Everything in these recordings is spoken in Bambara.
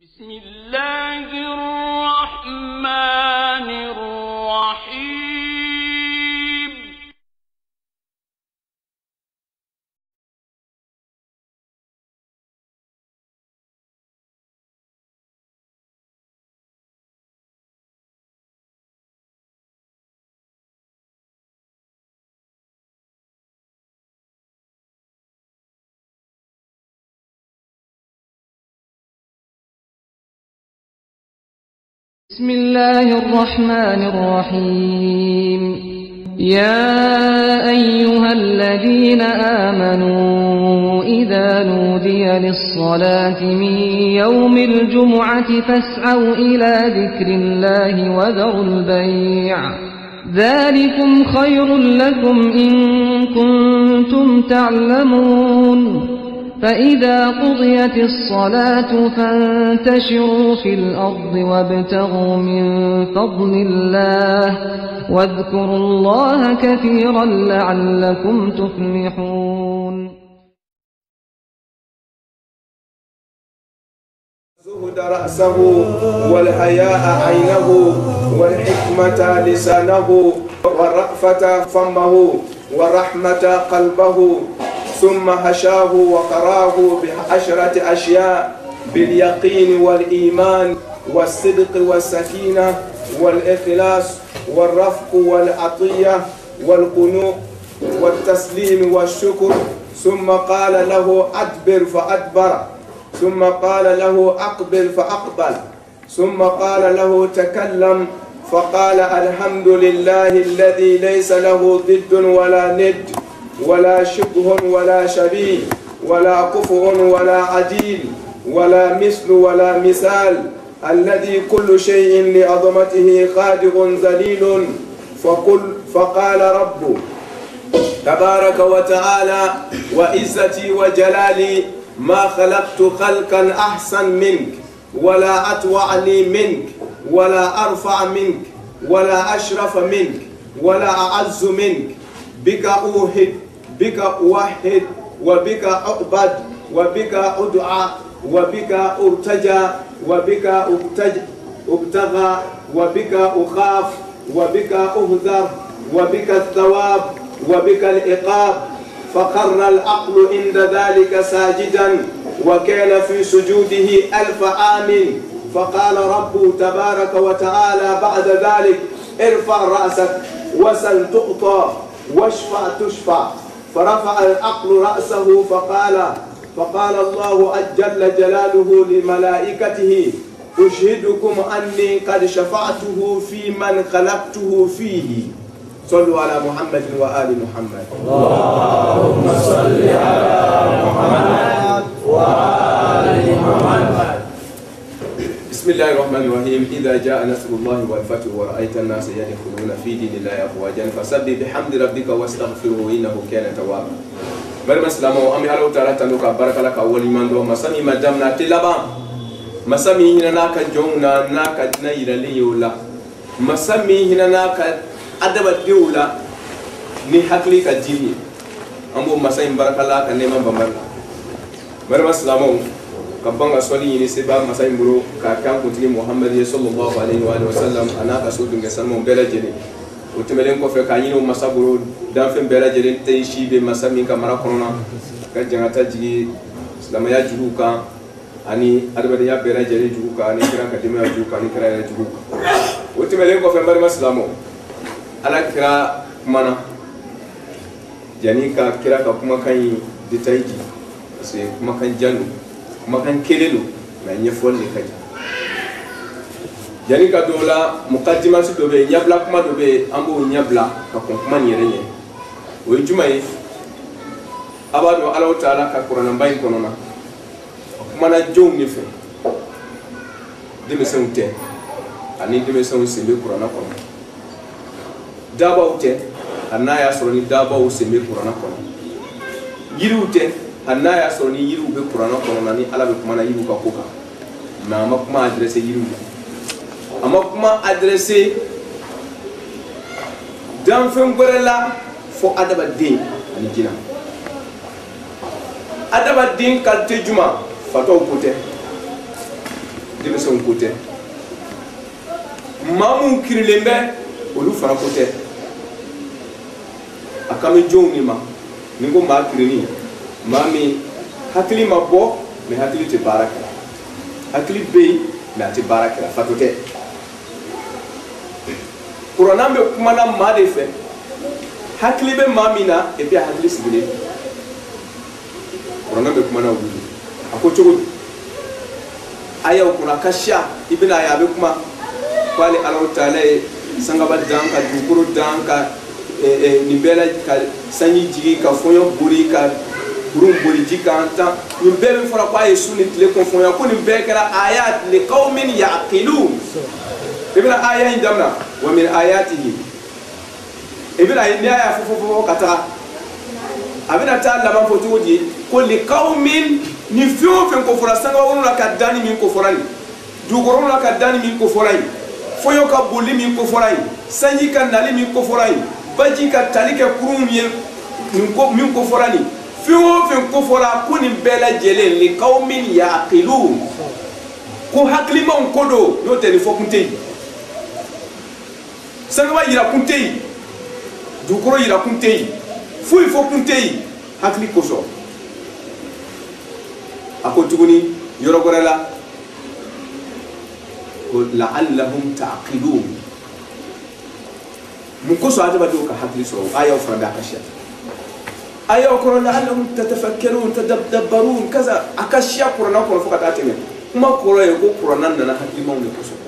بسم الله الرحمن الرحيم بسم الله الرحمن الرحيم يا أيها الذين آمنوا إذا نودي للصلاة من يوم الجمعة فاسعوا إلى ذكر الله وذروا البيع ذلكم خير لكم إن كنتم تعلمون فإذا قضيت الصلاة فانتشروا في الأرض وابتغوا من فضل الله واذكروا الله كثيرا لعلكم تفلحون. الزهد رأسه والحياء عينه والحكمة لسانه والرأفة فمه والرحمة قلبه ثم هشاه وقراه ب10 أشياء باليقين والإيمان والصدق والسكينة والإخلاص والرفق والعطية والقنوع والتسليم والشكر ثم قال له أدبر فأدبر ثم قال له أقبل فأقبل ثم قال له تكلم فقال الحمد لله الذي ليس له ضد ولا ند ولا شبه ولا شبيه ولا كفء ولا عديل ولا مثل ولا مثال الذي كل شيء لعظمته خادع ذليل فقال رب تبارك وتعالى وعزتي وجلالي ما خلقت خلقا أحسن منك ولا أطوعني منك ولا أرفع منك ولا أشرف منك ولا أعز منك بك أوحد بك أوحد وبك أعبد وبك أدعى وبك أرتجى وبك أبتغى وبك أخاف وبك أهذر وبك الثواب وبك العقاب فخر العقل عند ذلك ساجدا وكان في سجوده 1000 عام فقال رب تبارك وتعالى بعد ذلك ارفع رأسك وسل تعطى واشفع تشفع فرفع العقل رأسه فقال الله جل جلاله لملائكته أشهدكم أني قد شفعته في من خلقته فيه صلوا على محمد وآل محمد اللهم صل على محمد وآل محمد. بسم الله الرحمن الرحيم إذا جاء نصر الله والفتح ورأيت الناس يدخلون في دين الله أفواجا فسبح بحمد ربك واستغفره إنه كان توابا. برما سلامو أمي هلو تعالى تنوك بارك لك أول من دو مسامي مدامنا تلابا مسامي هنا ناكا جونا ناكا نيرا ليولا مسامي هنا ناكا أدبا ديولا نحكلي كجيني أمو مسامي بارك الله كنما بمبارك برما سلامو kabanga swali ni seba masai mburo ka kan kuntini Muhammad sallallahu alaihi wa sallam anaka so dunga salmo bela jeni utemelen ko fe ka yino masaburo dan fe bela jeni tay shibe masami ka mara korona ka jangata jigi salama ya juruka ani adabade ya bela jeni juruka ani kira ka dima juruka ani kira ya juruka utemelen ko fe mbari maslamo ala kira mana jani ka kira ka kuma kan detaiji sai kuma kan janu makan kelelo na nyefol ni kaja jani ka dola mukaddima su dobe nyabla kuma dobe ambo nyabla ka kuma nyerenye o jumai abado Allah taala ka qur'an mbay konona kuma na jom ni fe deme sewte ani deme sew sembe qur'an ko daba ute anaya soro ni daba o sembe qur'an ko yirute anaya so ni yiru be qur'ana ko nani ala be kuma na yiru ka koka ma ma kuma adresse yiru ama kuma adresse dan fen gorela fo adaba din ani jina adaba din kalte juma fato kote denmisɛnw ko tɛ maa mun kirilen bɛ olu fana ko tɛ a kan bɛ jɔnw de ma ni ko maa kirinin maa min hakili ma bɔ mais hakili tɛ baara kɛ hakili bɛ yen mais a tɛ baara kɛ fato tɛ kuranɛ bɛ kumana maa de fɛ hakili bɛ maa min na et puis a hakili sigilen kuranɛ bɛ kumana olu de a ko cogo di ayaw kuna ka siya i bɛna ye a bɛ kuma ko ale Alahu Taala ye sangaba dan ka dugukolo dan ka nin bɛɛ la ka sanji jigi ka fɔɲɔ bori ka kurun bori ji kan tan nin bɛɛ bɛ fɔra ko a ye su ni tile kɔnfɔnya ko nin bɛɛ kɛra ayat li qawmin ya'qilun i bɛna aya in daminɛ wa min ayatihi i bɛna ye n'i y'a fɔ ka taga a bɛna taa laban fɔ cogo di ko li qawmin ni fɛn o fɛn kofɔra sangawolo la ka danni min kofɔra nin dugukolo la ka danni min kofɔra yin fɔɲɔ ka boli min kofɔra yin sanji ka nali min kofɔra yin baji ka tali kɛ kurun ye min kofɔra nin fɛn o fɛn kofɔra ko nin bɛɛ lajɛlen li qawmin ya'qilun ko hakilimaw ko don n'o tɛ nin fɔ kun tɛ yen sangaba yira kun tɛ yen dugukolo yira kun tɛ yen foyi fɔ kun tɛ yen hakili kosɔn a ko tuguni yɔrɔ wɛrɛ la ko la'allahum ta'qilun mun kosɔn adamadenw ka hakili sɔrɔ ayaw fana bɛ a ka siya ayaw kɔrɔ la'allahum tatafakkarun tadabbarun kaza a ka siya kuranna kɔnɔ fo ka taa tɛmɛ kuma kɔrɔ ye ko kuranna nana hakilimaw de kosɔn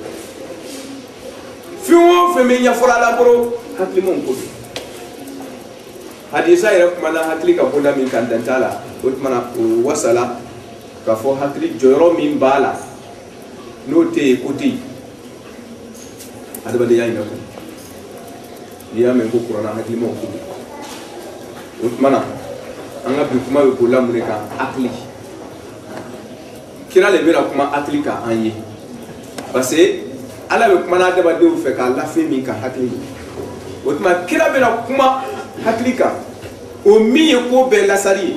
fɛn o fɛn bɛ ɲɛfɔla la kɔrɔ hakilimaw ko don hadisa yɛrɛ kumana hakili ka bonda min kan dan t'a la o tumana o wasala k'a fɔ hakili jɔyɔrɔ min b'a la n'o tɛ yen ko tɛ yen adamadenya in na kɔnɔ n'i y'a mɛn ko kuranna hakilimaw ko don o tumana an ka bi kuma bɛ bola mun de kan hakili kira de bɛna kuma hakili kan an ye parce que ala bɛ kumana adamadenw fɛ k'a lafɛn min kan hakili ye o tuma kira bɛna kuma hakili kan o min ye ko bɛɛ lasari ye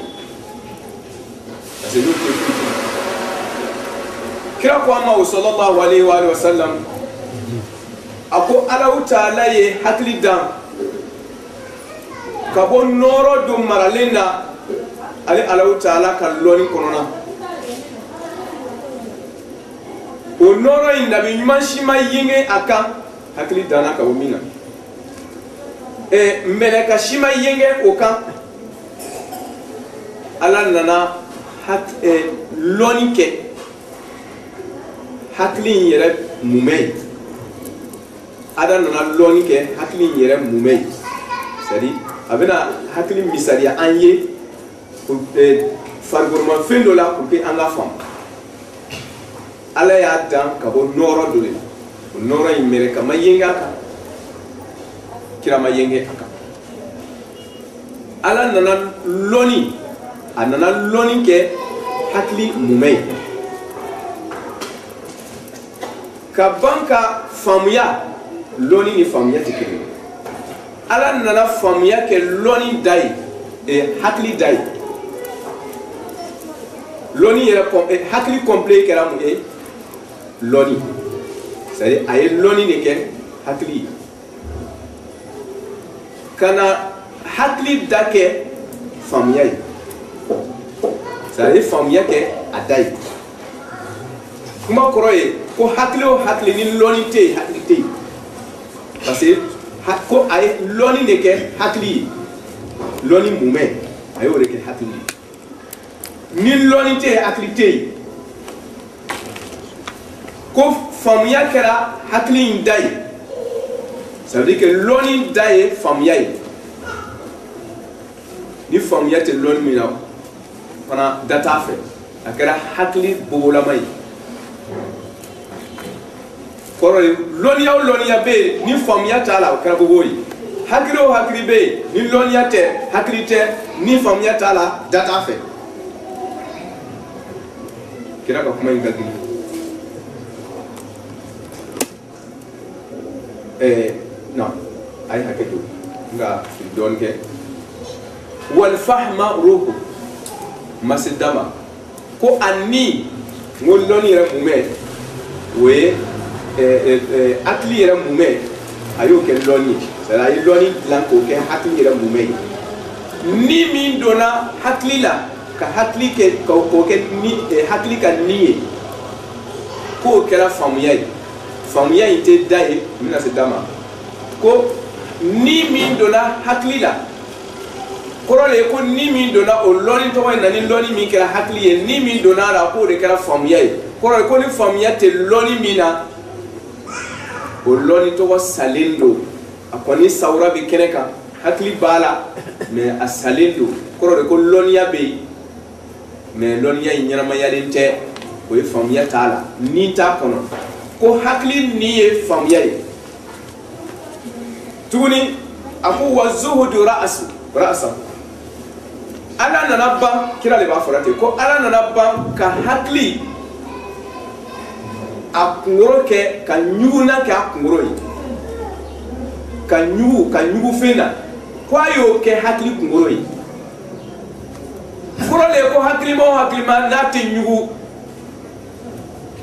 parce que n'o tɛ kira ko an ma o sallallahu alaihi wa sallam a ko Alahu Taala ye hakili dan ka bɔ nɔɔrɔ dɔ maralen na ale Alahu Taala ka lɔni kɔnɔna o nɔɔrɔ in nabi ɲuman si ma yenge a kan hakili danna ka bɔ min na mɛlɛka si ma yenge o kan ala nana lɔni kɛ hakili in yɛrɛ mumɛ ye ada nana lɔni kɛ hakili in yɛrɛ mumɛ ye c'est à dire a bɛna hakili misaliya an ye farikolomanfɛn dɔ la pour que an ka faamu ala y'a dan ka bɔ nɔɔrɔ dɔ de la o nɔɔrɔ in mɛlɛka ma yenge a kan kira ma yenge a kan ala nana lɔni a nana lɔni kɛ hakili mumɛ ye ka ban ka faamuya lɔni ni faamuya tɛ kelen ala nana faamuya kɛ lɔni da ye hakili da ye lɔni yɛrɛ hakili complet kɛra mun ye lɔni c'est à dire a ye lɔni de kɛ hakili ye ka na hakili da kɛ faamuya ye c'est à dire faamuya kɛ a da ye kuma kɔrɔ ye ko hakili o hakili ni lɔni tɛ yen hakili tɛ yen parce que ko a ye lɔni de kɛ hakili ye lɔni mumɛ a y'o de kɛ hakili ye ni lɔni tɛ yen hakili tɛ yen ko faamuya kɛra hakili in da ye ça veut dire que lɔni da ye faamuya ye ni faamuya tɛ lɔni min na fana da t'a fɛ a kɛra hakili bogolama ye kɔrɔ ye lɔnniya o lɔnniya bɛ yen ni faamuya t'a la o kɛra bobo ye hakili o hakili bɛ yen ni lɔnniya tɛ hakili tɛ ni faamuya t'a la da t'a fɛ kira ka kuma in ka girin non a ye hakɛ to nka dɔɔnin kɛ wal fahma ruhu ma se da ma ko a ni n ko lɔnni yɛrɛ mun bɛ oui hakili yɛrɛ mumɛ a y'o kɛ lɔnni ye c'est à dire lɔnni dilan k'o kɛ hakili yɛrɛ mumɛ ye ni min donna hakili la ka hakili kɛ k'o kɛ ni hakili ka ni ye k'o kɛra faamuya ye faamuya in tɛ da ye n bɛna se da ma ko ni min donna hakili la kɔrɔ de ye ko ni min donna o lɔnni tɔgɔ in na ni lɔnni min kɛra hakili ye ni min donna a la k'o de kɛra faamuya ye kɔrɔ ye ko ni faamuya tɛ lɔnni min na o lɔnni tɔgɔ salen don a kɔni sawura bɛ kɛnɛ kan hakili b'a la mais a salen don kɔrɔ de ko lɔnniya bɛ yen mais lɔnniya in ɲɛnamayalen tɛ o ye faamuya t'a la ni t'a kɔnɔ ko hakili ni ye faamuya ye tuguni a ko wa zuhudu ra'asa ala nana ban kira de b'a fɔra ten ko ala nana ban ka hakili a kunkolo kɛ ka ɲuguna kɛ a kunkolo ye ka ɲugu fɛn na ko a y'o kɛ hakili kunkolo ye kɔrɔ de ye ko hakilima o hakilima n'a tɛ ɲugu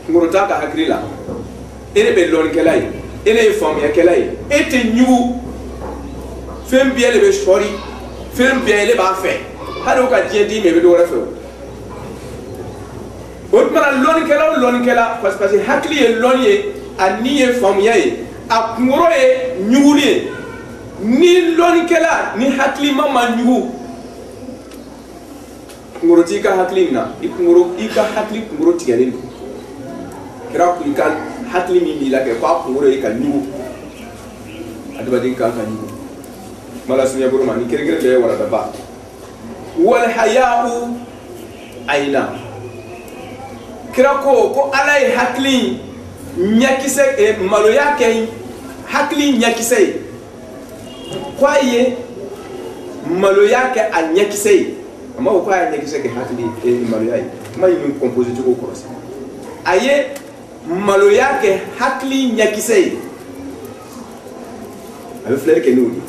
kunkolo t'a ka hakili la e de bɛ lɔnnikɛla ye e de ye faamuyakɛla ye e tɛ ɲugu fɛn bɛɛ de bɛ sɔri fɛn bɛɛ de b'a fɛ hali o ka diɲɛ d'i ma i bɛ dɔ wɛrɛ fɛ o tuma na lɔnnikɛla o lɔnnikɛla parce que hakili ye lɔnni ye a ni ye faamuya ye a kunkolo ye ɲuguli ye ni lɔnnikɛla ni hakilima ma ɲugu kunkolo t'i ka hakili na i ka hakili kunkolo tigɛlen don kira ko i ka hakili min b'i la kɛ ko a kunkolo ye ka ɲugu adamaden kan ka ɲugu mala sunya bolo ma ni kere-kere bɛɛ ye waradaba wal haya'u ayna kira ko ala ye hakili ɲakisɛ maloya kɛ hakili ɲakisɛ ye ko a ye maloya kɛ a ɲakisɛ ye a ma fɔ ko a ye ɲakisɛ kɛ hakili maloya ye kuma in min compose cogo kɔlɔsi a ye maloya kɛ hakili ɲakisɛ ye a bɛ filɛli kɛ n'o ye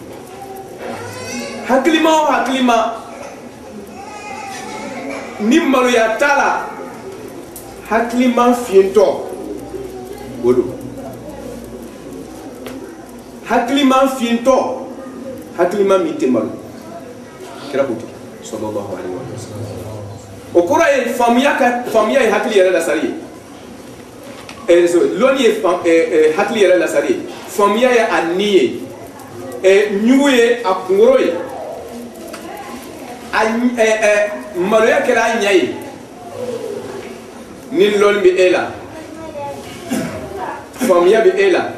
hakilima o hakilima ni maloya t'a la hakilima fiyentɔ o don hakilima fiyentɔ hakilima min tɛ malo kira ko ten sallallahu alaihi wa sallam o kɔrɔ ye faamuya ye hakili yɛrɛ lasari ye lɔnni ye hakili yɛrɛ lasari ye faamuya ye a ni ye ɲugu ye a kunkolo ye maloya kɛra a ɲɛ ye ni lɔnni bɛ e la faamuya bɛ e la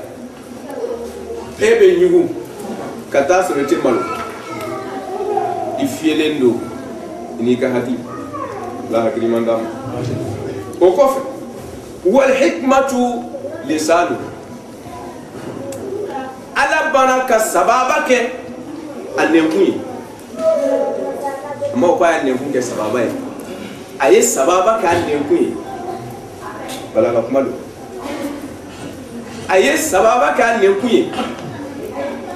e bɛ ɲugu ka taa sɔrɔ i tɛ malo i fiyɛlen don i n'i ka hakili la hakiliman d'a ma o kɔfɛ wal hikmatu lisanu ala bana ka sababa kɛ a nɛnkun ye a ma fɔ k'a ye nɛnkun kɛ sababa ye a ye sababa kɛ a nɛnkun ye bala ka kuma don a ye sababa kɛ a nɛnkun ye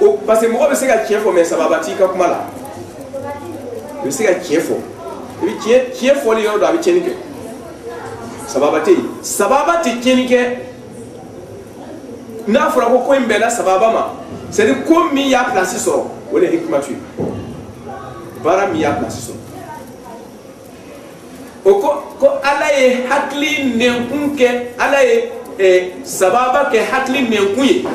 o parce que mɔgɔ bɛ se ka tiɲɛ fɔ mais sababa t'i ka kuma la i bɛ se ka tiɲɛ fɔ i bɛ tiɲɛ fɔli yɔrɔ dɔ a bɛ tiɲɛni kɛ sababa tɛ yen sababa tɛ tiɲɛni kɛ n'a fɔra ko in bɛnna sababa ma c'est à dire ko min y'a place sɔrɔ o de ye hikimatu ye baara min y'a place sɔrɔ o ko ala ye hakili nɛnkun kɛ ala ye sababa kɛ hakili nɛnkun ye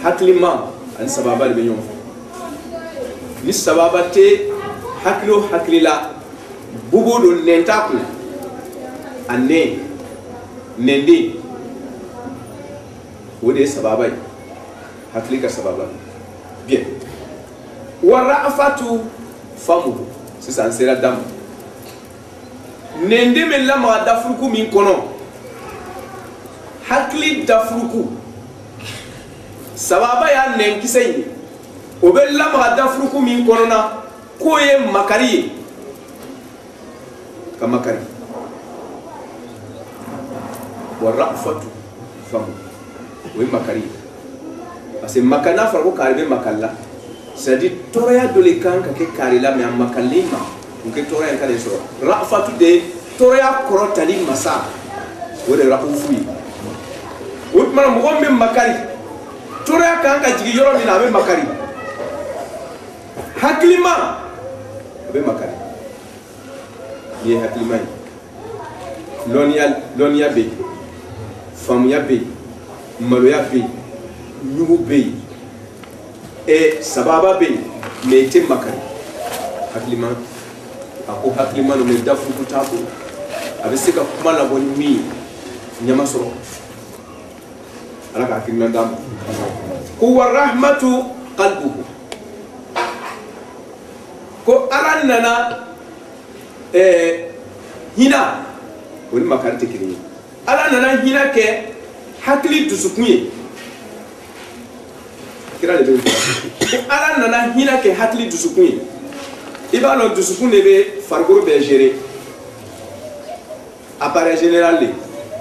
hakilima ani sababa de bɛ ɲɔgɔn fɛ ni sababa tɛ hakili o hakili la bubu don nɛn t'a kun a nɛnden o de ye sababa ye hakili ka sababa bien wa ra'afatu famu sisan sera dama nɛnden bɛ lamaga dafuruku min kɔnɔ hakili dafuruku sababa y'a nɛnkisɛ ye o bɛ lamaga dafuruku min kɔnɔna k'o ye makari ye ka makari wa ra'afatu famu o ye makari ye parce que makari n'a fɔra ko kari bɛ makari la c'est à dire tɔɔrɔya dɔ de kan ka kɛ kari la mais a makarilen ma o kɛ tɔɔrɔya in ka de sɔrɔ ra'afatu de ye toroya korotali masa o de rakufu yi o tuma mɔgɔ min makari toroya kan ka jigi yɔrɔ min na a bɛ makari hakilima a bɛ makari ni ye hakilima ye lɔnniya bɛ yen faamuya bɛ yen maloya bɛ yen ɲugu bɛ yen sababa bɛ yen mais i tɛ makari hakilima a ko hakilima ninnu dafurugu t'a bolo a bɛ se ka kuma labɔ ni min ye ɲama sɔrɔ ala ka hakilima d'a ma ko wa rahmatu qalbuhu ko ala nana hinɛ o ni makari tɛ kelen ye ala nana hinɛ kɛ hakili dusukun ye kira de bɛ ko ala nana hinɛ kɛ hakili dusukun ye i b'a dɔn dusukun de bɛ farikolo bɛɛ gérer appareil général de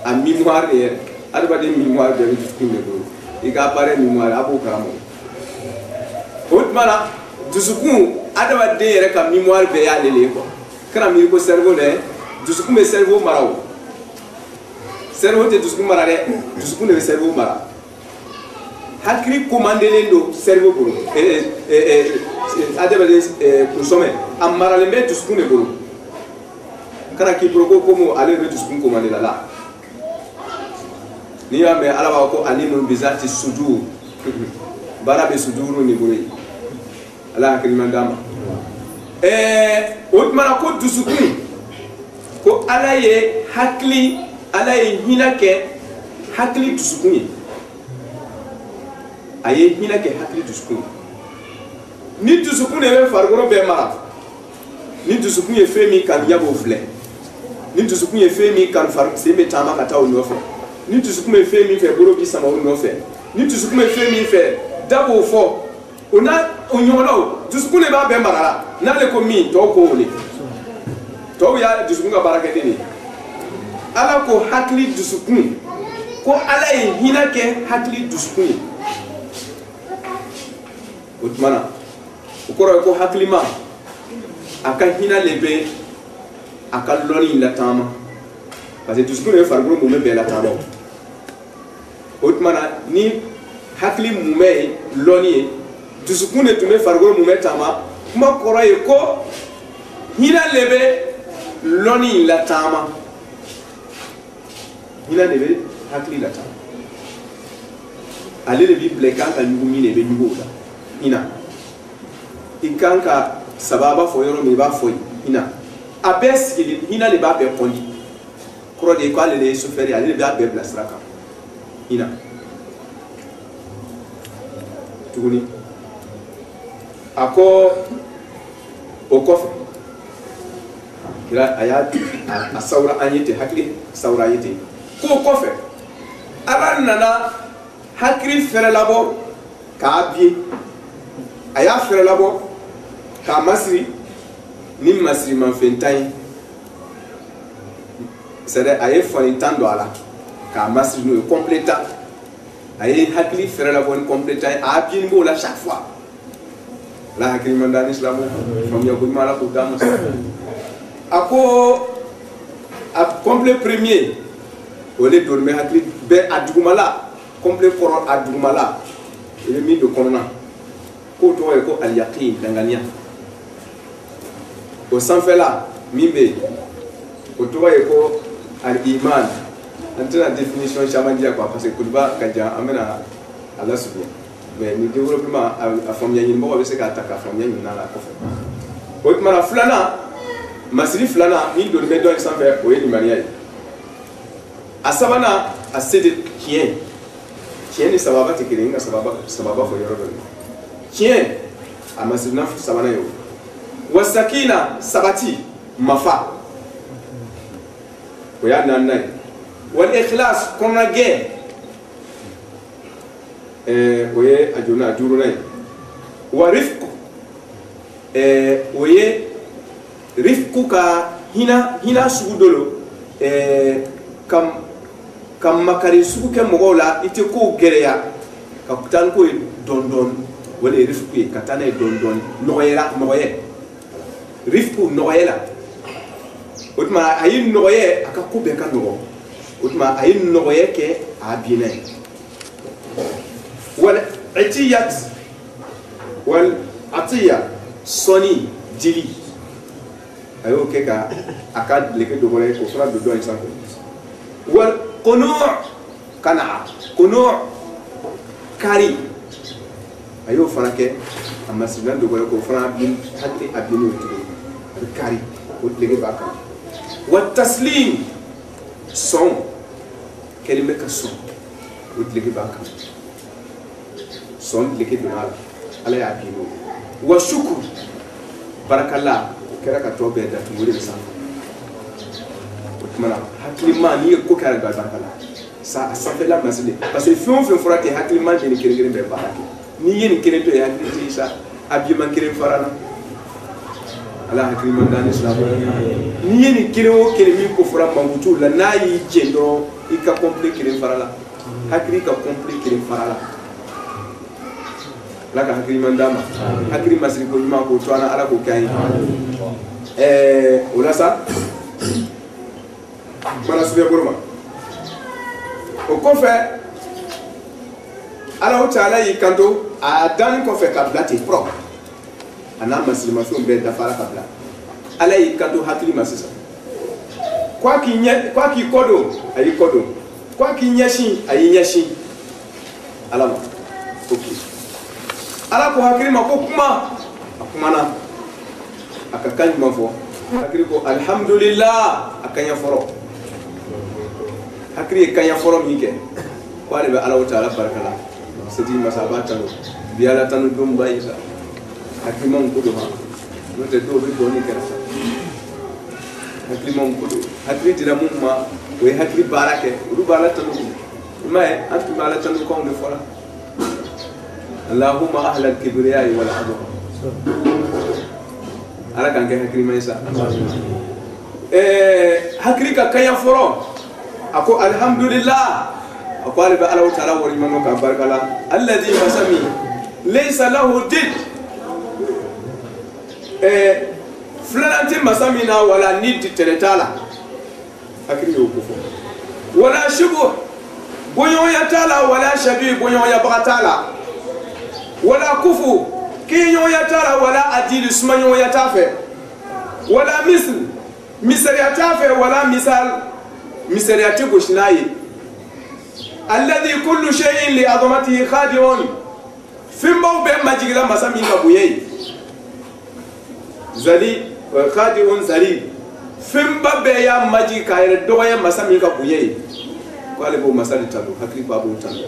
a mémoire de yɛrɛ adamaden mémoire bɛɛ bɛ dusukun de bolo i ka appareil mémoire a b'o karamɔgɔ o tuma na dusukun adamaden yɛrɛ ka mémoire bɛɛ y'ale le ye quoi kana miiri ko cerveau dɛ dusukun bɛ cerveau mara o cerveau tɛ dusukun mara dɛ dusukun de bɛ cerveau mara hakili commandelen don cerveau bolo adamaden kunsɔmɛ a maralen bɛ dusukun de bolo kana k'i bolo ko komi ale bɛ dusukun commandé la la n'i y'a mɛn ala b'a fɔ ko alimun bizati sudur baara bɛ suduru de bolo yen ala hakili man d'a ma o tuma na ko dusukun ko ala ye hinɛ kɛ hakili dusukun ye a ye hinɛ kɛ hakili dusukun ni dusukun de bɛ farikolo bɛɛ mara ni dusukun ye fɛn min kanu ya b'o filɛ ni dusukun ye fɛn min kanu sen bɛ taama ka taa o nɔfɛ ni dusukun bɛ fɛn min fɛ bolo bi sama o nɔfɛ ni dusukun bɛ fɛn min fɛ da b'o fɔ o n'a o ɲɔgɔnnaw dusukun de b'a bɛɛ mara la n'ale ko min tɔw ko o de tɔw y'a dusukun ka baarakɛden de ye ala ko hakili dusukun ko ala ye hinɛ kɛ hakili dusukun ye o tuma na o kɔrɔ ye ko hakilima a ka hinɛ de bɛ a ka lɔnni lataama parce que dusukun de bɛ farikolo mun bɛ bɛɛ lataama o tuma na ni hakili mun bɛ ye lɔnni ye dusukun de tun bɛ farikolo mun bɛ taama kuma kɔrɔ ye ko hinɛ de bɛ lɔnni lataama hinɛ de bɛ hakili lataama ale de b'i bila i kan ka ɲugu min de i bɛ ɲugu o la hinɛ i kan ka sababa fɔ yɔrɔ min i b'a fɔ hinɛ a bɛɛ sigilen hinɛ de b'a bɛɛ kɔndi kɔrɔ de ye ko ale de ye sofɛri ale de b'a bɛɛ bila sira kan hinɛ tuguni a ko o kɔfɛ kira a y'a a sawura an ye ten hakili sawura ye ten k'o kɔfɛ ala nana hakili fɛrɛ labɔ k'a biye a y'a fɛrɛ labɔ k'a masiri ni masirimanfɛn tan ye c'est à dire a ye fani tan don a la k'a masiri n'o ye complet tan a ye hakili fɛrɛ labɔ ni complet tan ye a biye ni b'o la chaque fois la hakili man da ni silamɛ faamuya ko ɲuman ala k'o d'a ma a ko a complet premier o de don bɛ hakili bɛɛ a dugumala complet kɔrɔ a dugumala i bɛ min don kɔnɔna k'o tɔgɔ ye ko aliyaqin danganiya o sanfɛla min bɛ yen o tɔgɔ ye ko al-iman an tɛna définition caman di yan quoi parce que kutuba ka jan an bɛna a lasurunya mais ni développement a faamuya ɲinibagaw bɛ se k'a ta k'a faamuya ɲin'a la kɔfɛ o tuma na filanan masiri filanan min donnen bɛ dɔ in sanfɛ o ye limaniya ye a sabanan a se de tiɲɛ ni sababa tɛ kelen ye n ka sababa fɔ yɔrɔ dɔ de tiɲɛ a masirina sabanan ye o wa sakina sabati mafa o y'a naaninan ye wal ikhlas kɔnɔnagɛn o ye a jurunan ye wa rifku o ye rifku ka hinɛ sugu dɔ lo ka makari sugu kɛ mɔgɔw la i tɛ kow gɛlɛya ka taa ni ko ye dɔɔni dɔɔni o de ye rifku ye ka taa n'a ye dɔɔni dɔɔni nɔgɔya rifku nɔgɔya la utma ayin noye aka ko be ka no utma ayin noye ke abine wal atiyat wal atiya soni dili ayo ke ka aka leke do gore ko fara do do insan ko wal qunu' kana qunu' kari ayo fana ke amma sinan do gore ko fara bin hatti abinu to kari ko leke ba ka wat taslim som kelime ka som ko leke ba ka som leke do ala ya abinu wa shukr barakallah kera ka tobe da tumuri sa mana hakili ma ni ko kara ga barakallah sa asafe la masile parce que fion fora ke hakili ma ni kire be barake ni yeni kire to ya ni sa abi man kire farana ala hakili man dan islam ni yeni kire o kire mi ko fora mangutu la nayi jendo ika complet kire farala hakili ka complet kire farala laka hakili mandama hakili masiri ko nyuma ko twana ala ko kai ulasa mana sube burma o ko fe ala o taala yi kanto a dan ko fe kablati pro ana maslima so be da fara kabla ala yi kanto hakili masisa kwa ki kodo ayi kodo kwa ki nyashi ayi nyashi ala ma okay ala ko hakili ma ko kuma na akakan mafo hakili ko alhamdulillah akanya foro hakili kanya foro mike ko ale be ala taala barakala sedi masabata no biala tanu dum bayisa hakili mon ko do ha no te do be do ni kera hakili mon ko do hakili dira mumma we hakili barake ru bala tanu mai antu bala tanu ko ngi fora اللهم أهل الكبرياء والعظمة على كان كهكري ما يسا هكري كايا فرو أكو الحمد لله أكو على الله تعالى وريمانو كبارك الله الذي مسمي ليس له ضد فلانتي مسمينا ولا نيد تلتالا هكري يوقفو ولا شبه بنيو يتالا ولا شبيه بنيو يبغتالا ولا كفو كينيو يتارا ولا أديل سمانيو يتافه ولا مثل يتافه ولا مثل يتبوشناي الذي كل شيء لعظمته خادعون فيمبو بين ماجيغلا مسامي كابويي زلي خادعون زلي فيمبا بيا ماجي كاير دويا مسامي كابويي قال بو مسالي تالو حكي بابو تالو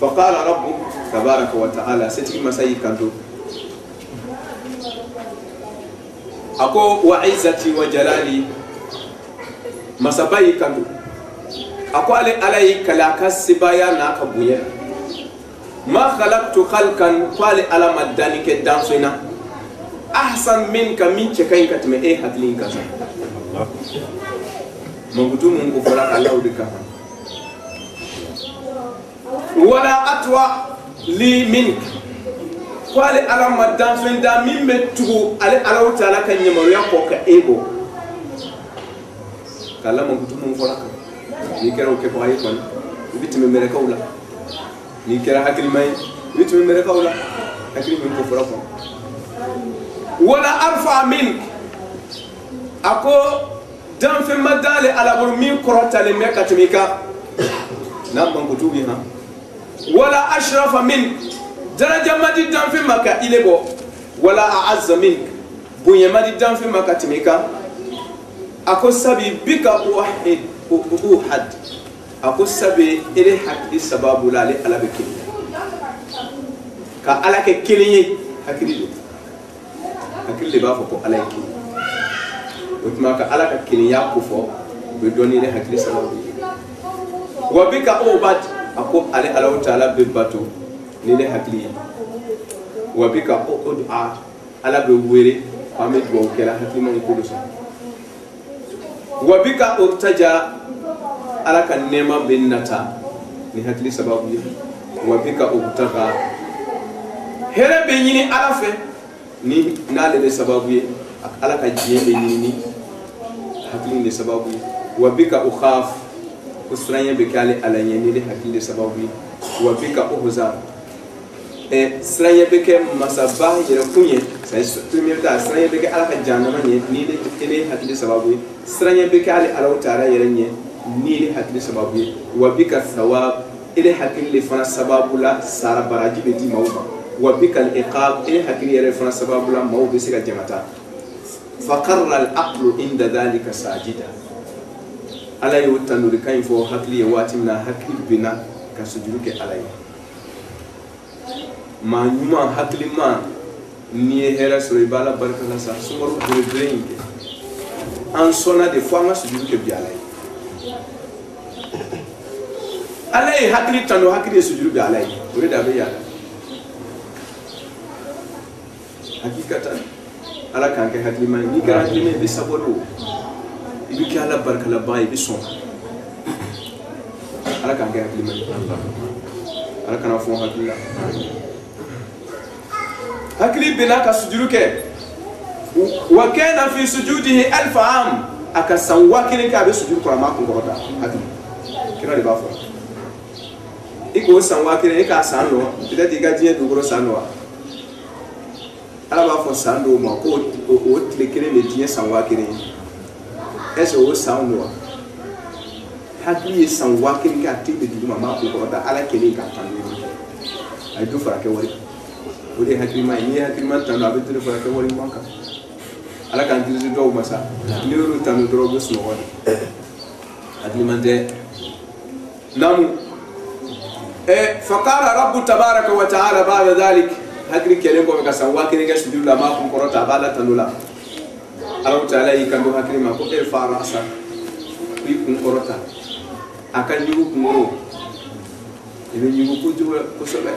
فقال ربك تبارك وتعالى ستي مساي كانتو اكو وعزتي وجلالي مسباي كانتو اكو علي كلاك سبايا ناكبويا ما خلقت خلقا قال على مدانك دانسونا احسن منك من كاين كتمه ايه هتلين كذا مغدوم من غفران الله دكا ولا أتوى لي منك قال على مدام فندا مين متو على تعالى كان يمريا كوكا إيبو كلام مكتوم مفرق نيكرا وكيف هاي كون بيتم مريكا ولا نيكرا هكذا ماي بيتم مريكا ولا هكذا من كفرق ولا أرفع منك أكو دام في مدالة على برمي كروتا لميكا تميكا نعم مكتوبي ها ولا أشرف منك درجة ما دام في مكة إلبو ولا أعز منك بني ما دام في مكة تميكا أكو سبي بك أوحد أكو سبي إلي حق السباب لا لي على بكين كألا ككلي هكذا هكذا بافو على كين وتما كألا ككلي يأكفو بدوني لي هكذا سباب وبك أوبد أكو على الله تعالى بباتو نيل هكلي وبك أدعى على بويري أمد بوكلا هكلي من كلوسا وبك أرتجى على كنما بنتا نهكلي سبابي وبك أبتغى هلا بيني على في ni nale de sababu ye ala ka jiye be ni hakili de sababu wa bika ukhaf usranye be kale ala nyeni de hakili de sababu wa bika uhza sranye be ke masaba yere kunye sai premier ta sranye be ke ala ka janama ni de kene hakili de sababu sranye be kale ala utara yere nye ni de hakili de sababu wa bika thawab ile hakili de fana sababu la sara baraji be di mawba wa bika al-iqab ile hakili yere fana sababu la mawu be sika jamata فقر العقل عند ذلك ساجدا على يوتنور كاين فو حقلي واتمنا حقلي بنا كسجودك علي ما نيما حقلي ما ني هرا سوري بالا بركلا سا سمرو برين ان سونا دي فوا ما سجودك بي علي حقلي تنو حقلي سجودك علي وري دابي يالا حقيقه ala kan ke hakilima ni gara hakilima be sabolo ibi ki ala barka la bay bi son ala kan ke hakilima ala kana fon hakila hakili bina ka sujudu ke wa kana fi sujudihi alf am aka sanwa kini ka be sujudu ko ma ko gota hakili kira de ba fo iko sanwa kini ka sanno bida diga jiye dugoro sanno ala b'a fɔ san dɔw ma ko o tile kelen de diɲɛ san 1000 est ce que o san don wa hakili ye san 1000 kɛ a tɛ bɛ dugu ma maa ko kɔrɔta ala kelen k'a tan ni ɲɔgɔn cɛ a ye du fara kɛ wari o de ye hakilima ye n'i ye hakilima tan don a bɛ du fara kɛ wari ɲuman kan ala k'an dirisi dɔw ma sa n'i y'olu tan don dɔrɔn u bɛ sunɔgɔ de hakilima tɛ namu فقال رب تبارك وتعالى بعد ذلك hakili kelen ko ka san wa kelen ga sujudu la ma kun korota bala tanula Allah taala yi kan do hakili ma ko e fara sa yi kun korota akan yugo kumoro ebe yugo ko juwa ko sobe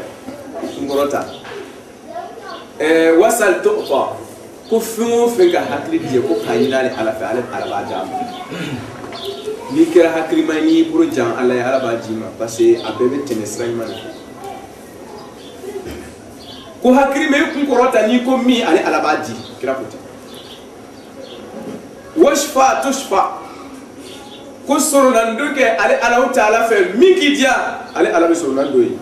kun korota wasal tuqa ko fumo fe ga hakili je ko kayina le ala fa ala ba jam ni kira hakili ma ni buru jan ala ba jima parce que abebe tenesra man ko hakiri me kun korota ni ko mi ale alabaji kira kuti washfa tushfa ko soronan doke ale Allah taala fe mi ki dia ale alabe soronan doyi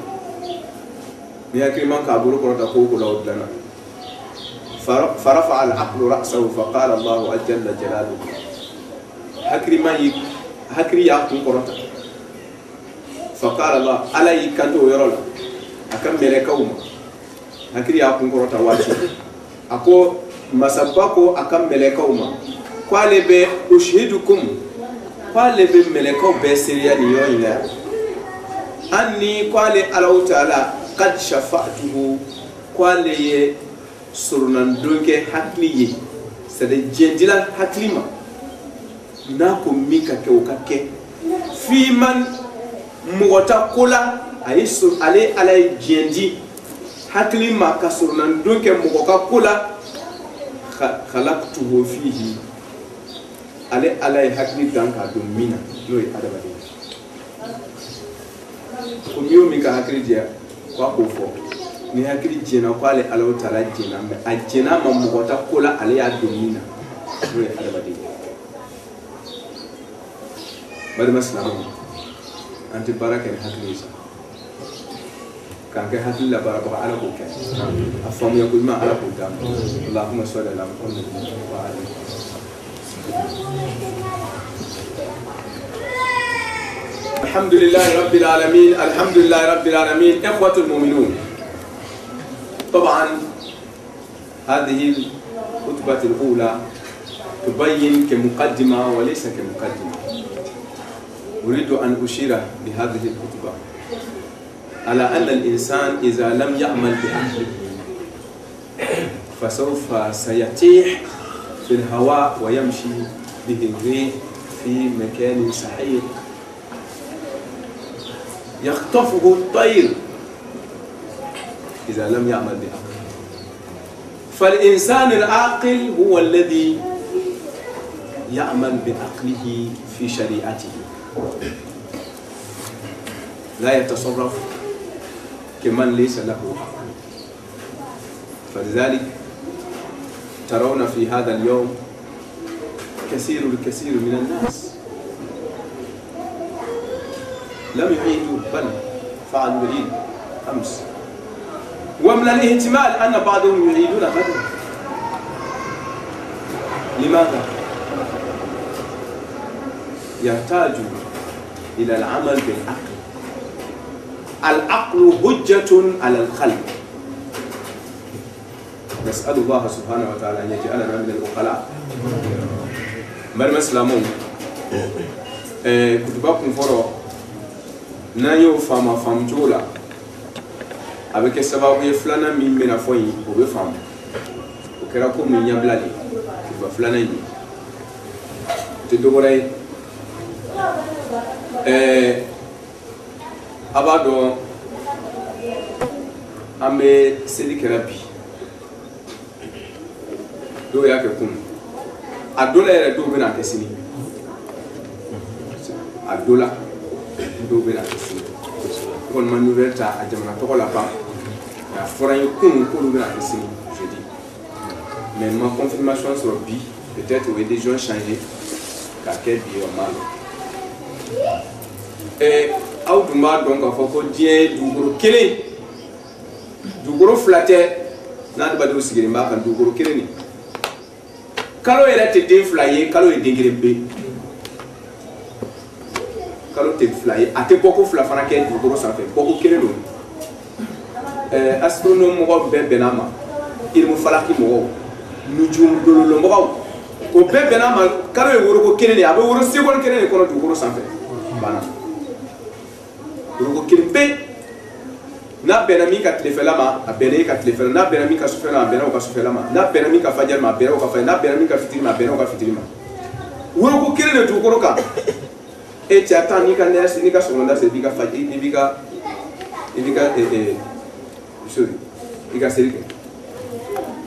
ni hakiri man ka buru korota ko ko law dana farafa al aqlu ra'sahu fa qala Allah jalla jalaluhu hakiri man yi hakiri ya kun korota fa qala Allah alai kanto yorola akan melekawma hakiri ya kun korota wati ako masabako akan melekaw ma kwale be ushidukum kwale be melekaw be seriya ni yoyina anni kwale Allah taala qad shafa'tuhu kwale ye surunan donke hakliye sade jendila haklima na ko mika ke o kake fi man mugota kula ayisu ale alay jendi hakili ma kasurnan donke mugoka kula khalaqtuhu fihi ale alay hakili danka do mina no adabade ko miyo mi ka hakili dia kwa ko fo ni hakili jena ko ale Allah taala jena me a jena ma mugota kula ale ya do mina no adabade bari maslamu anti baraka ni hakili sa كان كهاتي لا بارك على بوك أفهم يقول ما على بوك اللهم صل على محمد وعلى الحمد لله رب العالمين الحمد لله رب العالمين إخوة المؤمنون طبعا هذه الخطبة الأولى تبين كمقدمة وليس كمقدمة أريد أن أشير بهذه الخطبة على أن الإنسان إذا لم يعمل بعقله فسوف سيتيح في الهواء ويمشي به الريح في مكان سحيق يخطفه الطير إذا لم يعمل بعقله. فالإنسان العاقل هو الذي يعمل بعقله في شريعته لا يتصرف كمن ليس له عقل. فلذلك ترون في هذا اليوم الكثير من الناس لم يعيدوا بل فعلوا العيد أمس، ومن الاحتمال أن بعضهم يعيدون غدا. لماذا؟ يحتاج إلى العمل بالعقل. العقل حجة على الخلق. نسأل الله سبحانه وتعالى أن يجعلنا من العقلاء. مرمى سلامون كتبكم فرو نانيو فام جولا avec sababu ye flana min bena foyi o be fam o kera ko min yablali ba flana ni te dogore abado ame sedi kerabi do ya ke kun adola ere do bena kesini adola do bena kesini kon man nouvelle ta ajamana to la pa ya foran kun ko do bena kesini je dis mais ma confirmation sur bi peut-être où des gens changé ka ke bi o mal Auduma donc a foko die dugoro kele dugoro flatter na de badu sigiri ma kan dugoro kele ni kalo ele te den flyer kalo e dengere be kalo te flyer ate boko flafana ke dugoro sa fe boko kele do astronome mo be benama il mo falaki mo nujum do lo mo ko be benama kalo e woro ko kele ni abe woro second kele ni kono dugoro sa fe bana rugo kirimpe na benami ka telefelama a bene ka telefela na benami ka sufela bene ka sufelama na benami ka fajar ma bene ka fa na benami ka fitirima bene ka fitirima rugo kirene to koroka e ti atani ka nesi ni ka sonda se bika faji ni bika sorry bika serike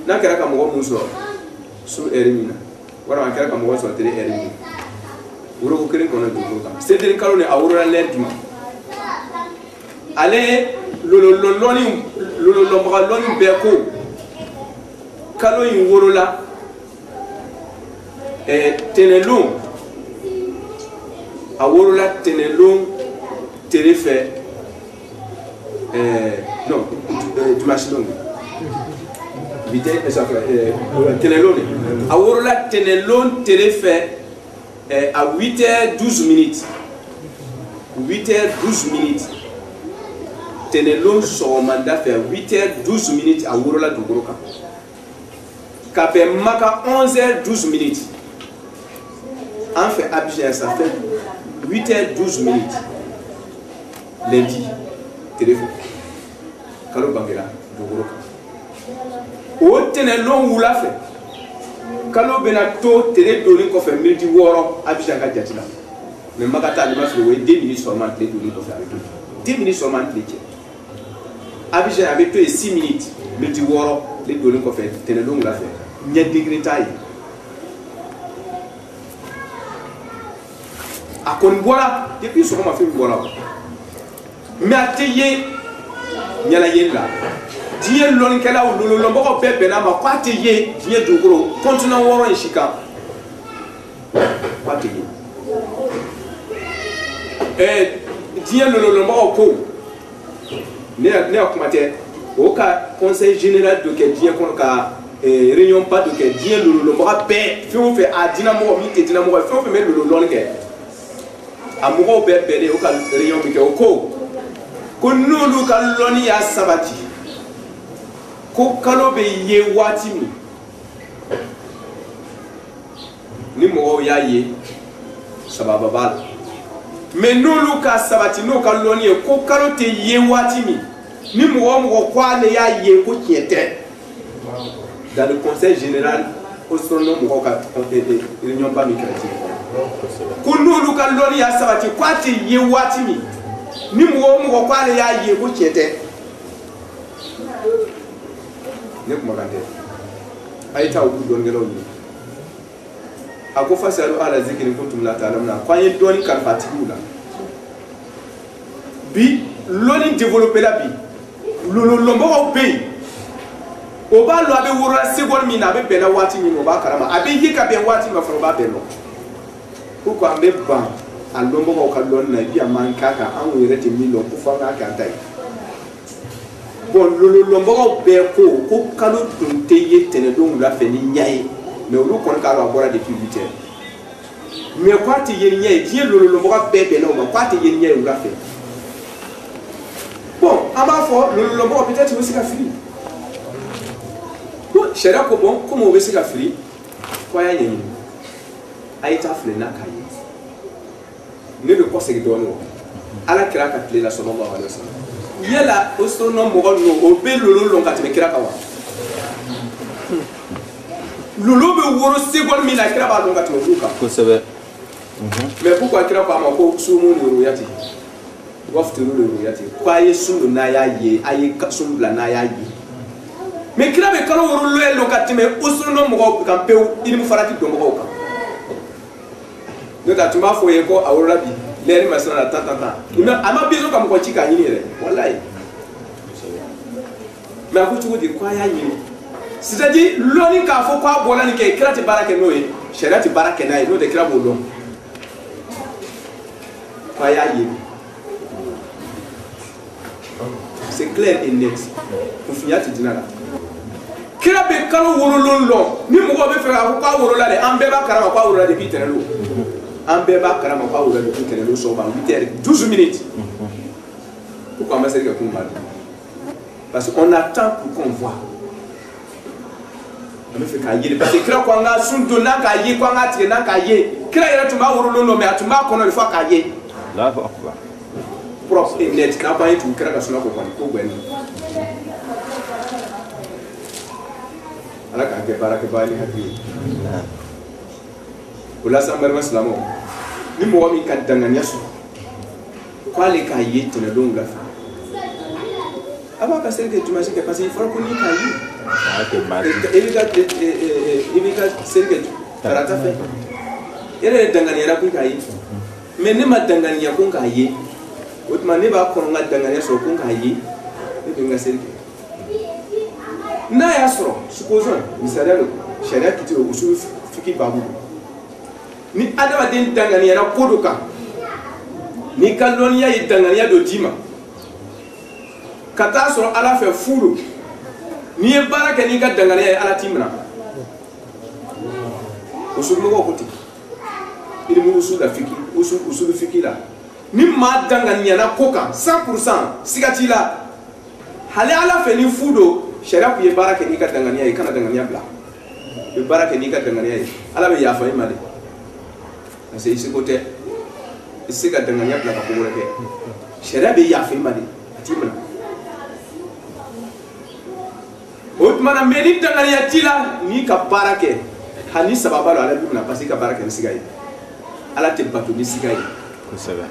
na kera ka mo muso su erimina wala kera ka mo so tere erimina rugo kirin kono to koroka se den kalone awura lendima ale lololoni beko kalo yin worola tenelon a worola tenelon terefe non dimanche long vite ça fait tenelon a worola tenelon terefe à 8h12 minutes 8h12 minutes Tenelon son mandat fait 8h12 minutes à Worola Dugoroka. Kapé Maka 11h12 minutes. En fait, Abidjan, ça fait 8h12 minutes. Lundi, téléphone. Kalo Bangela, Dugoroka. O Tenelon ou l'a fait. Kalo Benato, Télé Doni, qu'on fait midi Woro, Abidjan Kadiatila. Mais Makata, il m'a fait 2 minutes seulement, Télé Doni, qu'on fait avec lui. 10 minutes seulement, Télé. Abidjan avait peu 6 minutes, le Diwaro, les données qu'on fait, Tenelon l'a fait. Il y a des détails. À Konbola, depuis ce moment, fait voilà. Mais à Teye, il y a la Yella. Dieu l'onkela ou l'olombo benama, quoi Teye, Dieu du gros, continent Woro et Chika. Quoi Teye. Et Dieu l'olombo au pot. Ne akumate au cas conseil général de Kedien qu'on a réunion pas de Kedien le mora paix fait à dynamo mi dynamo fait mais le longue amour bébé au cas réunion mi au ko ko nulu kaloni ya sabati ko kalobe ye watimi ni mo ya ye sababa bal mais nulu ka sabati no kaloni ko kalote ye watimi ni mo kwa ne ya ye ko kiete dans le conseil général au son mo ka réunion pas micrati kunulu kaloni ya sabati kwati ye watimi ni mo kwa ne ya ye ko kiete ne kuma kante aita u don gelo ni ako fasalu ala zikri kuntum la ta'lamuna kwanye doni karfatibula bi loni développer la bi lombo au pays o b'a lɔ a bɛ worola seconde min na a bɛ bɛn na waati min o b'a kalama a bɛ ye ka bɛn waati min fana o b'a bɛn lɔ pourquoi an bɛ ban a lɔnbagaw ka lɔnni na et puis a man k'a kan anw yɛrɛ tɛ min lɔn ko f'an k'a kɛ an ta ye bon lɔnbagaw bɛɛ ko kalo tun tɛ ye tɛnɛndon wula fɛ ni ɲɛ ye mais olu kɔni k'a dɔn a bɔra depuis 8 heures mais k'a tɛ ye ni ɲɛ ye diɲɛ lɔnbaga bɛɛ bɛnna o ma k'a tɛ ye ni ɲɛ ye wula fɛ bon an b'a fɔ lɔnbagaw peut-être u bɛ se ka fili bon sariya ko bon comme o bɛ se ka fili ko a y'a ɲɛɲini a ye taa filɛ n'a k'a ye ne bɛ kɔsegin dɔɔnin o ala kira ka tile la sallallahu alaihi wasallam yala o sɔrɔ mɔgɔ ninnu o bɛ lolo lɔn ka tɛmɛ kira kan wa lolo bɛ woro seconde min na kira b'a lɔn ka tɛmɛ olu kan kosɛbɛ mais pourquoi kira ko a ma ko sumu ni ruyati waftiru ni ruyati ko a ye sun don n'a y'a ye a ye sun bila n'a y'a ye mais kira bɛ kalo woro lɔn ka tɛmɛ o sɔrɔ mɔgɔw kan pewu ilimu farati dɔn mɔgɔw kan ne ta tun b'a fɔ ye ko a worola bi lɛri ma sɔrɔ la tan a ma besoin ka mɔgɔ ci k'a ɲini yɛrɛ walayi mais a ko cogo di ko a y'a ɲini c'est-à-dire lɔnni k'a fɔ k'a bɔra nin kɛ kira tɛ baara kɛ n'o ye sariya tɛ baara kɛ n'a ye n'o tɛ kira b'o dɔn ko a y'a ye c'est clair et net kunfinya tɛ dina la kira bɛ kalo worolon lɔn ni mɔgɔ bɛ fɛ k'a fɔ k'a worola dɛ an bɛɛ b'a kalama k'a worola depuis tɛnɛndon an bɛɛ b'a kalama k'a worola depuis tɛnɛndon sɔgɔma 8h12 minutes pourquoi an ma se ka kun b'a dɔn parce qu'on attend pour qu'on voit an bɛ fɛ k'a ye parce que kira ko an ka sun don n'a k'a ye ko an k'a tigɛ n'a k'a ye kira yɛrɛ tun b'a worolon lɔn mais a tun b'a kɔnɔ de fo k'a ye propre et net n'a fɔ an ye tugu kira ka sunna ko kɔni ko gɛnni ala k'an kɛ baarakɛbaa ni hakili ye o la sa n balima silamɛw ni mɔgɔ min ka danganiya sɔrɔ k'ale k'a ye tɛnɛndon wula fɛ a b'a ka seli kɛ dimanche kɛ parce que il fɔra ko n'i k'a ye i b'i ka seli kɛ tarata fɛ e yɛrɛ ye danganiyara ko k'a ye mais ne ma danganiya ko k'a ye o tuma ne b'a kɔnɔ n ka danganiya sɔrɔ ko k'a ye ne bɛ n ka seli kɛ n'a y'a sɔrɔ supposons misaliya lo sariya kiti o usul fiki babu ni adamaden danganiyara ko dɔ kan ni ka lɔnniya ye danganiya dɔ d'i ma ka taa sɔrɔ ala fɛ fu don n'i ye baara kɛ n'i ka danganiya ye ala t'i minɛ usulmɔgɔw ko ten ilimu usul la fiki usul fiki la ni maa danganiyana ko kan 100% siga t'i la hali ala fɛ ni fu don sariya kun ye baara kɛ n'i ka danganiya ye kana danganiya bila i bɛ baara kɛ n'i ka danganiya ye ala bɛ yafa i ma de parce que i seko tɛ i se ka danganiya bila ka ko wɛrɛ kɛ sariya bɛ yafa i ma de a t'i minɛ o tuma na mais ni danganiya t'i la n'i ka baara kɛ hali ni sababa don ala b'i minɛ parce que i ka baara kɛ ni siga ye ala tɛ bato ni siga ye kosɛbɛ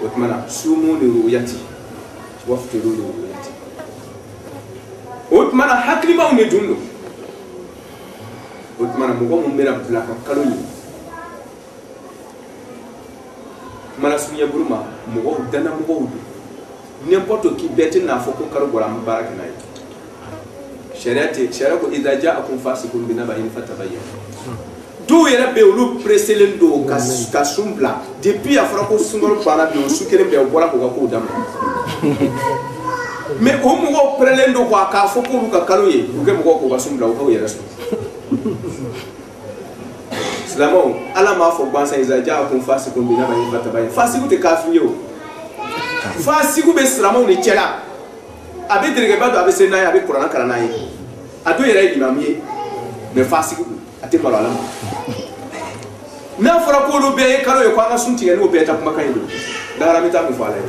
o tuma na sumu ni ruyati waftiru ni ruyati o tuma na hakilimaw de dun don o tuma na mɔgɔ min bɛna bila ka kalo ye kumana surunya bolo ma mɔgɔw danamɔgɔw don n'importe qui bɛɛ tɛ n'a fɔ ko kalo bɔra an bɛ baara kɛ n'a ye sariya ko idha ja'akum fasiqun binaba'in fatabayyanu dɔw yɛrɛ bɛ yen olu preselen don ka sun bila depuis a fɔra ko sunkalo banna bi o su kelen bɛɛ o bɔra k'u ka kow daminɛ mais o mɔgɔw pɛrɛlen don k'a fɔ k'olu ka kalo ye u kɛ mɔgɔw k'u ka sun bila u k'u yɛrɛ sɔrɔ silamɛw ala m'a fɔ gansan idha ja'akum fasiqun binaba'in fatabayyanu fasiku tɛ kafiri ye o fasiku bɛ silamɛw ni cɛ la a bɛ dɛrɛgɛba don a bɛ se n'a ye a bɛ kuranna kalan n'a ye a dɔw yɛrɛ ye imamu ye mais fasiku a tɛ malo ala ma n'a fɔra k'olu bɛɛ ye kalo ye ko an ka sun tigɛ n'o bɛɛ ta kumakan ye don dagara n bɛ taa mun fɔ ala ye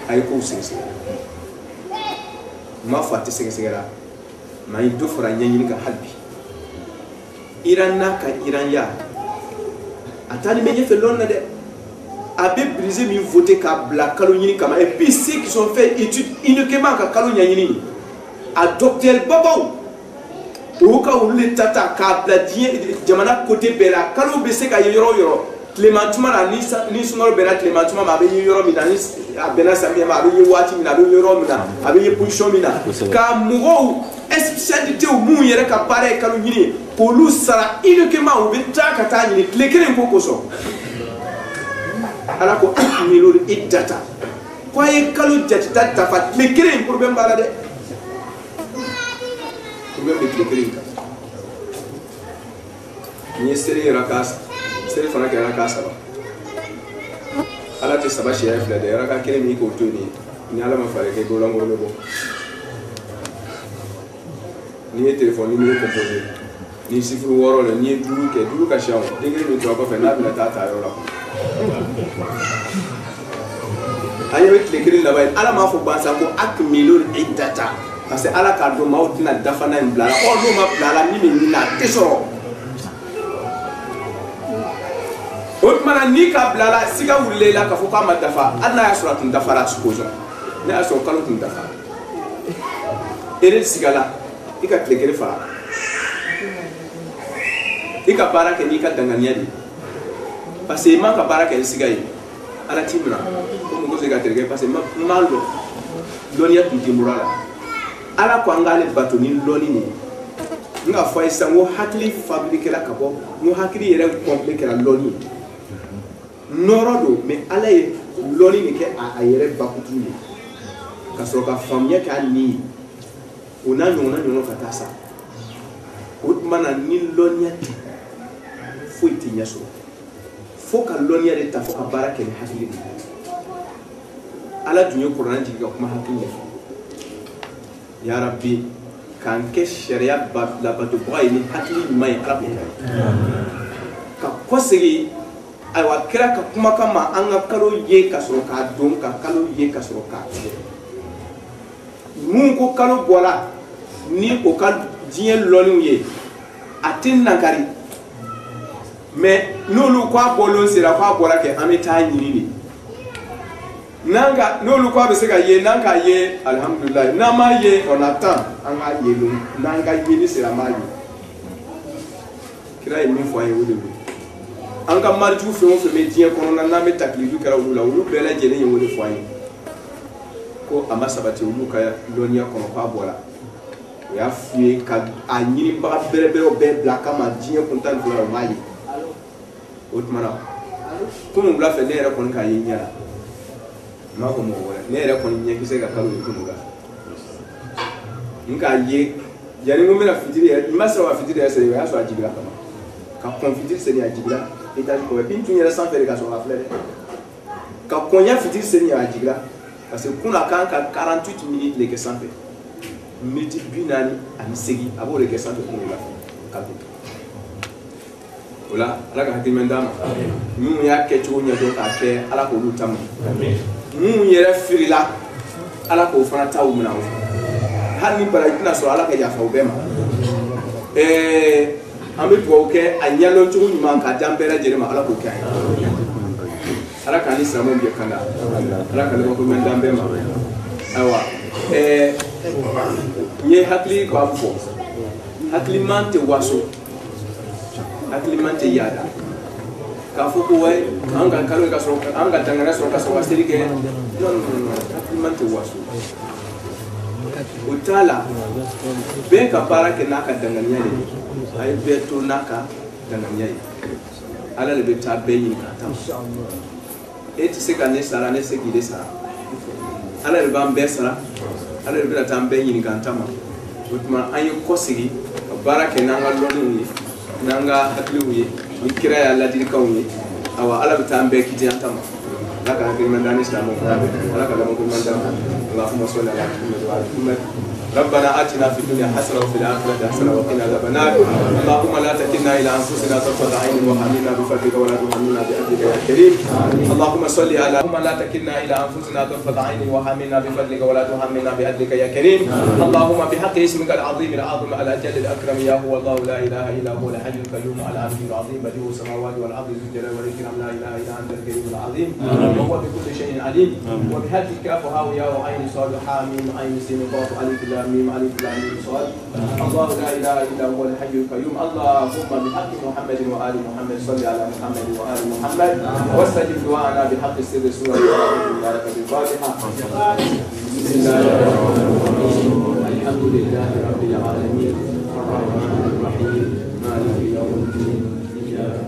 a ye kow sɛgɛsɛgɛ n m'a fɔ a tɛ sɛgɛsɛgɛra mais an ye dɔ fara ɲɛɲini kan hali bi Iran n'a ka Iranya a taalen bɛ ɲɛfɛ lɔn na dɛ a bɛ brisé min voté k'a bila kalo ɲini kama et puis ceux qui sont fait étude uniquement ka kalo ɲɛɲini a docteur babaw olu ka olu le ta k'a bila diɲɛ jamana côté bɛɛ la kalo bɛ se ka ye yɔrɔ o yɔrɔ Clément Toumana ni sumaro bena Clément Toumana abe yoro mina ni abena samia ma abe wati mina abe yoro mina abe position mina ka mugo spécialité ou mu yere ka pare kalu nyini ko lu sara uniquement ou benta ka ta nyini lekere ko ko so ala ko akmilu iddata ko ye kalu jatita ta fa lekere problème bala de problème de lekere ka ni sere rakas sere fana kɛra k'a saba ala tɛ saba siyɛ filɛ dɛ raka kelen min k'o to ni ala ma fari kɛ bololankolon bɛ bɔ n'i ye telefɔni numéro composé ni sifuru 6 la n'i ye 5 kɛ 5 ka siya o den kelen bɛ to a kɔfɛ n'a bɛna taa yɔrɔ la an ɲɛ bɛ tile kelen laban ye ala m'a fɔ bansan ko akmilu iddata parce que ala k'a dɔn maaw tɛna dafana in bila la n'o ma bila la min bɛ ɲini a tɛ sɔrɔ. Otmana ni ka blala siga wulle la ka fo ka ma dafa adna ya sura tun dafa la supposons ne ya so kalo tun dafa ere sigala ika klekere fa ika baraka ni ka dangania di parce que man ka baraka siga yi ala timna ko mo se ga terege parce que malo lonia tun timurala ala ko angale batoni loni ni nga fo isa ngo hakli fabriquer la kabo ngo hakli yere compliquer la loni norodo mais ala ye loni ni ke a yere bakutu ni ka so ka famia ka ni ona nyono ka tasa utmana ni lonia ti fo itinya so fo ka lonia de ta fo ka baraka ni hakili ala dunyo qur'an ji ga kuma hakili ya rabbi kan ke sharia la batu boy ni hakili mai ala ka kosegi aywa kira ka kuma kama an ga kalo ye ka soro ka don ka kalo ye ka soro ka mun ko kalo bola ni o ka diɲɛ lɔniw ye a tɛ nankari mais n'olu ko a bɔlen sera ko a bɔra kɛ an bɛ taa ɲini de n'olu ko a bɛ se ka ye n'an ka ye alhamdulilayi n'an m'a ye on attend an ka ye n'an ka yeli sera an b'a ye kira ye min fɔ an ye o de don an ka mariju fɛn o fɛn bɛ diɲɛ kɔnɔna n'an bɛ takilidu kɛra olu la olu bɛɛ lajɛlen ye o de fɔ an ye ko a ma sabati olu ka lɔnniya kɔnɔ k'a bɔra o y'a f'u ye ka a ɲinibaga bɛrɛbɛrɛw bɛɛ bila kama diɲɛ kuntan ni fila o m'a ye o tuma na kunun wula fɛ ne yɛrɛ kɔni k'a ye ɲɛ la n m'a fɔ mɔgɔ wɛrɛ ne yɛrɛ kɔni ɲɛkisɛ ka kalo ye kunun wula n k'a ye yanni n ko n bɛna fitiri yɛrɛ n ma sɔrɔ ka fitiri yɛrɛ sɛnɛ o y'a sɔrɔ a jigila kama ka kɔn fitiri sɛnɛ a jigila étage kɔfɛ bin tun yɛrɛ sanfɛ de ka sɔrɔ ka filɛ dɛ ka kɔnya fitiri sɛnɛ a jigila parce que kun a kan ka 48 minutes de kɛ sanfɛ miniti 48 a b'o de kɛ sanfɛ kunun wula ka don o la ala ka hakili mɛn d'a ma minnu y'a kɛ cogo ɲɛdɔn k'a kɛ ala k'olu ta ma minnu yɛrɛ firila ala k'o fana taw minɛ o hali ni baraji tɛna sɔrɔ ala ka yafa o bɛɛ ma an bɛ dugawu kɛ a ɲɛdɔn cogo ɲuman k'a di an bɛɛ lajɛlen ma ala k'o kɛ an ye ala k'an ni silamɛw jɛ kan da ala ka laban ko mɛn d'an bɛɛ ma ayiwa n ye hakili k'a fɔ hakiliman tɛ waso hakiliman tɛ yaada k'a fɔ ko wayi an ka kalo ka sɔrɔ an ka dangana sɔrɔ ka sɔrɔ ka seli kɛ non hakiliman tɛ waso o t'a la bɛɛ ka baara kɛ n'a ka danganiya de ye a ye bɛɛ to n'a ka danganiya ye ala de bɛ taa bɛɛ ɲini k'a ta e tɛ se ka ne sara ne se k'i de sara ala de b'an bɛɛ sara ala de bɛna taa an bɛɛ ɲini k'an ta ma o tuma an ye kɔsegi ka baara kɛ n'an ka lɔnniw ye n'an ka hakiliw ye ni kira y'a ladilikanw ye awa ala bɛ taa an bɛɛ kiti an ta ma ala ka hakili mɛn d'an ni silamɛw ala ka laban ko ɲuman d'an ma allahumma salli ala muhammad wa ala muhammad ربنا آتنا في الدنيا حسنة وفي الآخرة حسنة وقنا عذاب النار اللهم لا تكلنا إلى أنفسنا طرفة عين وحملنا بفضلك ولا تحملنا بأجلك يا كريم اللهم صل على اللهم لا تكلنا إلى أنفسنا طرفة عين وحملنا بفضلك ولا تحملنا بأجلك يا كريم اللهم بحق اسمك العظيم العظيم على الجل الأكرم يا هو الله لا إله إلا هو الحي القيوم على عرشه العظيم بديع السماوات والأرض ذو الجلال والإكرام لا إله إلا أنت الكريم العظيم وهو بكل شيء عليم وبهذه الكاف هاء يا عين صاد حاميم عين سين قاف ألف يا ميم ألف لام ميم صاد. الله لا إله إلا هو الحي القيوم. اللهم بحق محمد وآل محمد صل على محمد وآل محمد واستجب دعاءنا بحق سر سورة المبارك بالفاتحة. بسم الله الرحمن الرحيم. الحمد لله رب العالمين الرحمن الرحيم مالك يوم الدين. إياك